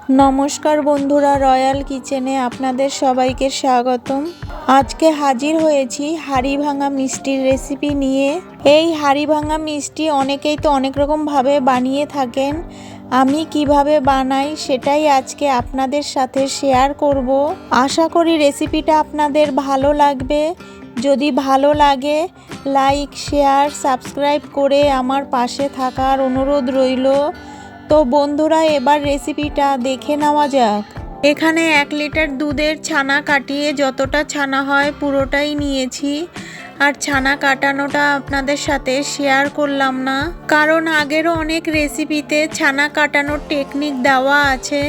নমস্কার বন্ধুরা, রয়্যাল কিচেনে আপনাদের সবাইকে স্বাগতম। আজকে হাজির হয়েছি হাঁড়ি ভাঙা মিষ্টির রেসিপি নিয়ে। এই হাঁড়ি ভাঙা মিষ্টি অনেকেই তো অনেক রকমভাবে বানিয়ে থাকেন। আমি কিভাবে বানাই সেটাই আজকে আপনাদের সাথে শেয়ার করব। আশা করি রেসিপিটা আপনাদের ভালো লাগবে। যদি ভালো লাগে লাইক, শেয়ার, সাবস্ক্রাইব করে আমার পাশে থাকার অনুরোধ রইল। তো বন্ধুরা, এবার রেসিপিটা দেখে নেওয়া যাক। এখানে 1 লিটার দুধের ছানা কাটিয়ে যতটা ছানা হয় পুরোটাই নিয়েছি। আর ছানা কাটানোটা আপনাদের সাথে শেয়ার করলাম না, কারণ আগেরও অনেক রেসিপিতে ছানা কাটানোর টেকনিক দেওয়া আছে,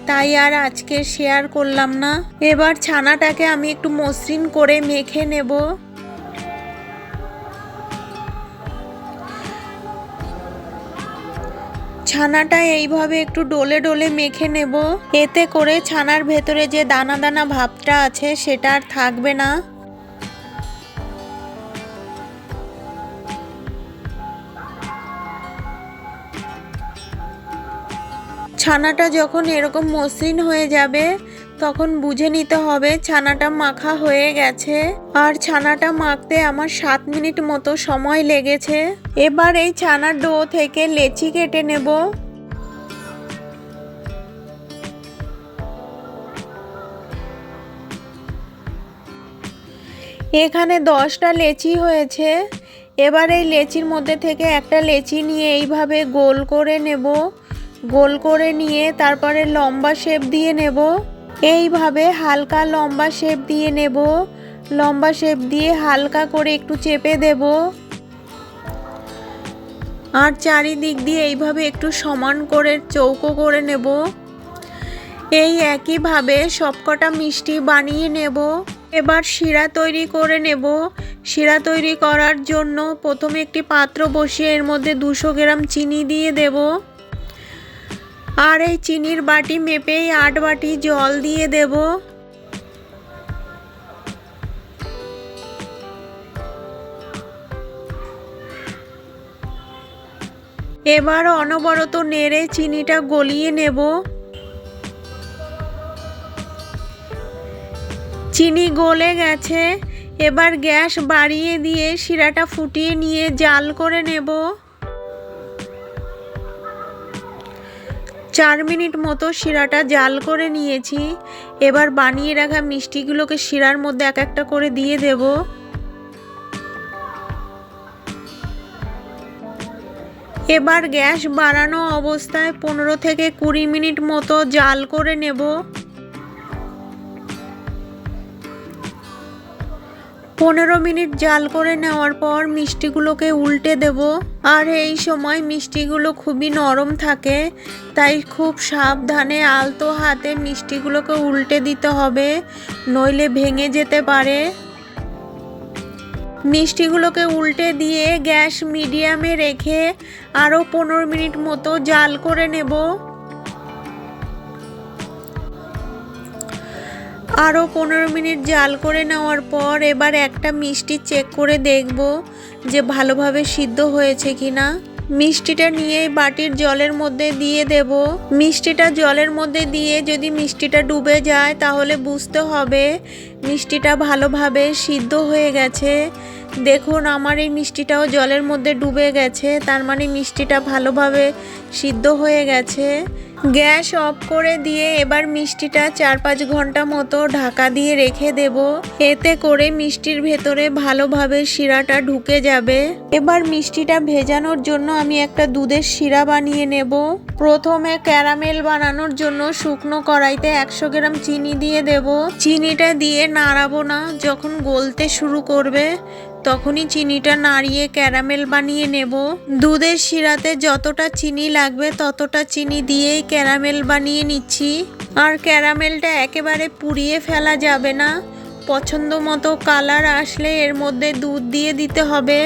তাই আর আজকে শেয়ার করলাম না। এবার ছানাটাকে আমি একটু মসৃণ করে মেখে নেব। ছানাটা এইভাবে একটু ডলে ডলে মেখে নেব, এতে করে ছানার ভেতরে যে দানা দানা ভাবটা আছে সেটা আর থাকবে না। ছানাটা যখন এরকম মসৃণ হয়ে যাবে তখন বুঝে নিতে হবে ছানাটা মাখা হয়ে গেছে। আর ছানাটা মাখতে আমার 7 মিনিট মতো সময় লেগেছে। এবার এই ছানার ডো থেকে লেচি কেটে নেব। এখানে 10টা লেচি হয়েছে। এবার এই লেচির মধ্যে থেকে একটা লেচি নিয়ে এইভাবে গোল করে নেব। গোল করে নিয়ে তারপরে লম্বা শেপ দিয়ে নেব। এইভাবে হালকা লম্বা শেপ দিয়ে নেব। লম্বা শেপ দিয়ে হালকা করে একটু চেপে দেব। আর চারিদিক দিয়ে এইভাবে একটু সমান করে চৌকো করে নেব। এই একইভাবে সবকটা মিষ্টি বানিয়ে নেব। এবার শিরা তৈরি করে নেব। শিরা তৈরি করার জন্য প্রথমে একটি পাত্র বসিয়ে এর মধ্যে 200 গ্রাম চিনি দিয়ে দেব। আর এই চিনির বাটি মেপেই 8 বাটি জল দিয়ে দেব। এবার অনবরত নেড়ে চিনিটা গলিয়ে নেব। চিনি গলে গেছে। এবার গ্যাস বাড়িয়ে দিয়ে শিরাটা ফুটিয়ে নিয়ে জাল করে নেব। 4 মিনিট মতো শিরাটা জাল করে নিয়েছি। এবার বানিয়ে রাখা মিষ্টিগুলোকে শিরার মধ্যে এক একটা করে দিয়ে দেব। এবার গ্যাস বাড়ানো অবস্থায় 15 থেকে 20 মিনিট মতো জাল করে নেব। 15 মিনিট জাল করে নেওয়ার পর মিষ্টিগুলোকে উল্টে দেব। আর এই সময় মিষ্টিগুলো খুবই নরম থাকে, তাই খুব সাবধানে আলতো হাতে মিষ্টিগুলোকে উল্টে দিতে হবে, নইলে ভেঙে যেতে পারে। মিষ্টিগুলোকে উল্টে দিয়ে গ্যাস মিডিয়ামে রেখে আরও 15 মিনিট মতো জাল করে নেব। আরও 15 মিনিট জাল করে নেওয়ার পর এবার একটা মিষ্টি চেক করে দেখব যে ভালোভাবে সিদ্ধ হয়েছে কিনা। মিষ্টিটা নিয়ে বাটির জলের মধ্যে দিয়ে দেব। মিষ্টিটা জলের মধ্যে দিয়ে যদি মিষ্টিটা ডুবে যায় তাহলে বুঝতে হবে মিষ্টিটা ভালোভাবে সিদ্ধ হয়ে গেছে। দেখুন, আমার এই মিষ্টিটাও জলের মধ্যে ডুবে গেছে, তার মানে মিষ্টিটা ভালোভাবে সিদ্ধ হয়ে গেছে। গ্যাস অফ করে দিয়ে এবার মিষ্টিটা 4-5 ঘন্টা মতো ঢাকা দিয়ে রেখে দেব। এতে করে মিষ্টির ভেতরে ভালোভাবে শিরাটা ঢুকে যাবে। এবার মিষ্টিটা ভেজানোর জন্য আমি একটা দুধের শিরা বানিয়ে নেব। প্রথমে ক্যারামেল বানানোর জন্য শুকনো কড়াইতে 100 গ্রাম চিনি দিয়ে দেব। চিনিটা দিয়ে নাড়াবো না, যখন গলতে শুরু করবে তখনই চিনিটা নাড়িয়ে ক্যারামেল বানিয়ে নেব। দুধের শিরাতে যতটা চিনি লাগবে ততটা চিনি দিয়েই ক্যারামেল বানিয়ে নিচ্ছি। আর ক্যারামেলটা একেবারে পুড়িয়ে ফেলা যাবে না। পছন্দ মতো কালার আসলে এর মধ্যে দুধ দিয়ে দিতে হবে।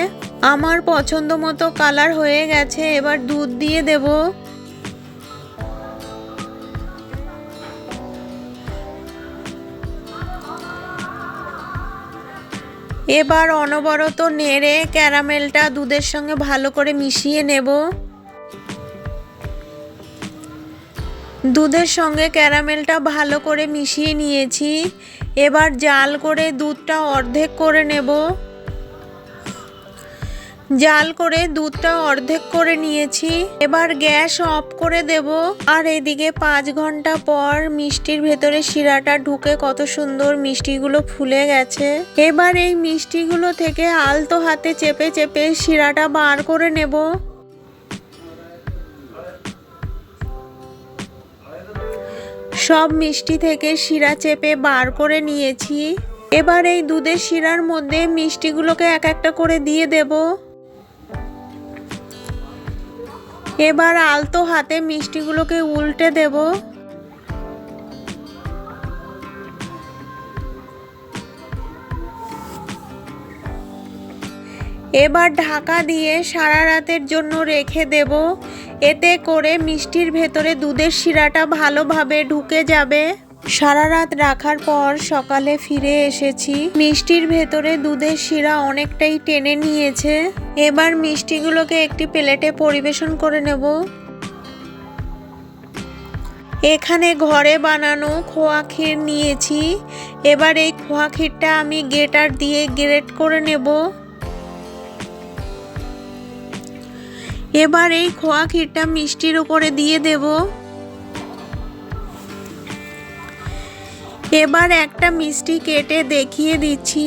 আমার পছন্দ মতো কালার হয়ে গেছে, এবার দুধ দিয়ে দেব। এবার অনবরত নেড়ে ক্যারামেলটা দুধের সঙ্গে ভালো করে মিশিয়ে নেব। দুধের সঙ্গে ক্যারামেলটা ভালো করে মিশিয়ে নিয়েছি। এবার জাল করে দুধটা অর্ধেক করে নেব। জাল করে দুধটা অর্ধেক করে নিয়েছি। এবার গ্যাস অফ করে দেব। আর এদিকে 5 ঘন্টা পর মিষ্টির ভেতরে শিরাটা ঢুকে কত সুন্দর মিষ্টিগুলো ফুলে গেছে। এবার এই মিষ্টিগুলো থেকে আলতো হাতে চেপে চেপে শিরাটা বার করে নেব। সব মিষ্টি থেকে শিরা চেপে বার করে নিয়েছি। এবার এই দুধের শিরার মধ্যে মিষ্টিগুলোকে এক একটা করে দিয়ে দেব। এবার আলতো হাতে মিষ্টিগুলোকে উল্টে দেব। এবার ঢাকা দিয়ে সারা রাতের জন্য রেখে দেব। এতে করে মিষ্টির ভেতরে দুধের শিরাটা ভালোভাবে ঢুকে যাবে। সারা রাত রাখার পর সকালে ফিরে এসেছি। মিষ্টির ভেতরে দুধের শিরা অনেকটাই টেনে নিয়েছে। এবার মিষ্টিগুলোকে একটি প্লেটে পরিবেশন করে নেব। এখানে ঘরে বানানো খোয়া ক্ষীর নিয়েছি। এবার এই খোয়া ক্ষীরটা আমি গ্রেটার দিয়ে গ্রেট করে নেব। এবার এই খোয়া ক্ষীরটা মিষ্টির উপরে দিয়ে দেব। এবার একটা মিষ্টি কেটে দেখিয়ে দিচ্ছি।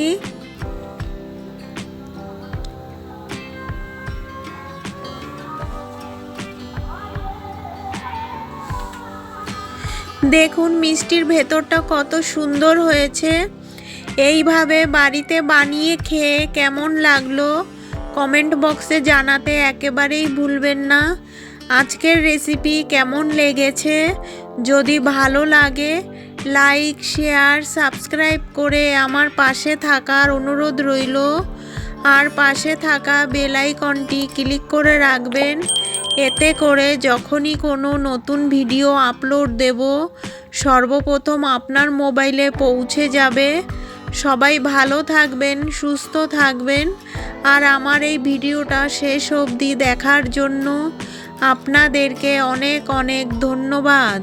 দেখুন মিষ্টির ভেতরটা কত সুন্দর হয়েছে। এইভাবে বাড়িতে বানিয়ে খেয়ে কেমন লাগলো কমেন্ট বক্সে জানাতে একেবারেই ভুলবেন না। আজকের রেসিপি কেমন লেগেছে যদি ভালো লাগে লাইক শেয়ার সাবস্ক্রাইব করে আমার পাশে থাকার অনুরোধ রইল। আর পাশে থাকা বেল আইকনটি ক্লিক করে রাখবেন। এতে করে যখনই কোনো নতুন ভিডিও আপলোড দেব সর্বপ্রথম আপনার মোবাইলে পৌঁছে যাবে। সবাই ভালো থাকবেন, সুস্থ থাকবেন। আর আমার এই ভিডিওটা শেষ অবধি দেখার জন্য আপনাদেরকে অনেক অনেক ধন্যবাদ।